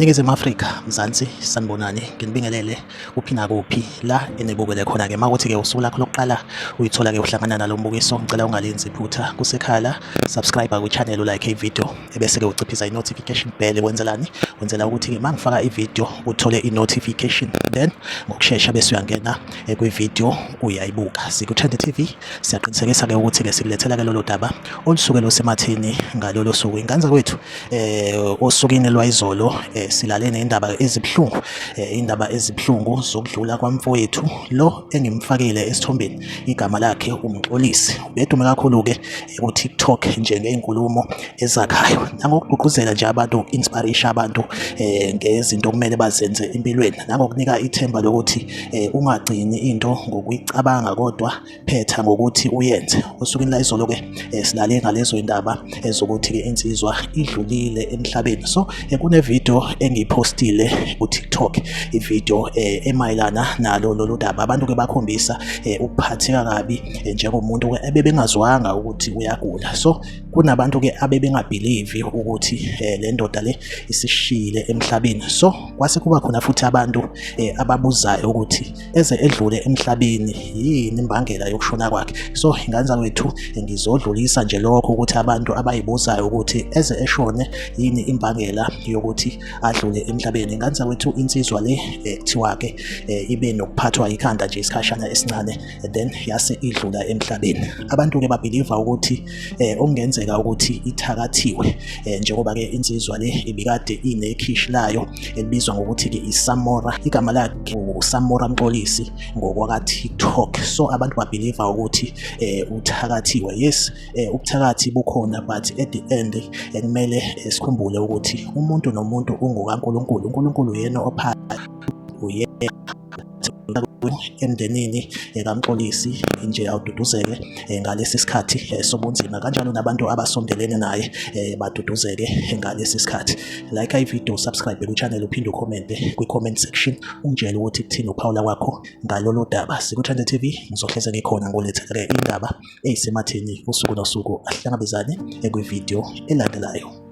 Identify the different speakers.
Speaker 1: Ningizimu Afrika, Mzansi, sanibonani, nginibingelele kuphi nakuphi la enibukele khona-ke. Makuthi-ke usuku lakho lokuqala uyithola-ke uhlangana nalo mbukiso, ngicela ungalenzi iphutha kusekhala, subscribe kwi-channel, ulike i-video, ebese-ke uciphiza i-notification bell. Wenzelani? Wenzela ukuthi-ke uma ngifaka i-video uthole i-notification, then ngokushesha bese uyangena kwi-video uyayibuka. Siku-Trend TV siyaqinisekisa-ke ukuthi-ke sikulethela-ke lolo daba olusuke lusematheni ngalolo suku. Ingane zakwethu osukwini lwayizolo silale nendaba ezibuhlungu, indaba ezibuhlungu zokudlula kwamfowethu lo engimfakile esithombeni. Igama lakhe uMxolisi, ubedume kakhulu-ke ku-TikTok njengey'nkulumo ezakhayo nangokugqugquzela nje abantu, uku-inspire-isha abantu ngezinto okumele bazenze empilweni, nangokunika ithemba lokuthi ungagcini into ngokuyicabanga kodwa phetha ngokuthi uyenze. Osukwini layizolo-ke silale ngalezo indaba ezokuthi-ke insizwa idlulile emhlabeni. So kunevidiyo engiyipostile ku-TikTok, ividiyo emayelana nalo lolu daba. Abantu-ke bakhombisa ukuphatheka kabi njengomuntu ebebengazwanga ukuthi uyagula. So kunabantu-ke abebengabhilivi ukuthi le ndoda le isishiyile emhlabeni. So kwase kuba khona futhi abantu ababuzayo ukuthi eze edlule emhlabeni yini imbangela yokushona kwakhe. So ingane zakwethu ngizodlulisa nje lokho ukuthi abantu abayibuzayo ukuthi eze eshone yini imbangela yokuthi adlule emhlabeni. Ingane zakwethu insizwa le kuthiwa-ke ibe nokuphathwa ikhanda nje isikhashana esincane then yase idlula emhlabeni. Abantu-ke babhiliva ukuthi okungenzeka ukuthi ithakathiwe njengoba-ke insizwa le ibikade inekhishi layo elibizwa ngokuthi-ke iSamora. Igama lakhe uSamora Mxolisi ngokwaka-TikTok. So abantu babhiliva ukuthi uthakathiwe. Yes, ubuthakathi bukhona, but at the end kumele sikhumbule ukuthi umuntu nomuntu ungokaNkulunkulu. uNkulunkulu yena ophatha emndenini kaMxolisi nje awududuzeke ngalesi sikhathi sobunzima, kanjalo nabantu abasondelene naye baduduzeke ngalesi sikhathi. Like ivideo, subscribe ku-channel, uphinde ucommente kwi-comment section ungitshele ukuthi kuthini uphawula kwakho ngalolo daba. Siku-Trend TV ngizohleze ngikhona ngolethele indaba eyisematheni usuku nosuku. Asihlangabezane kwividiyo elandelayo.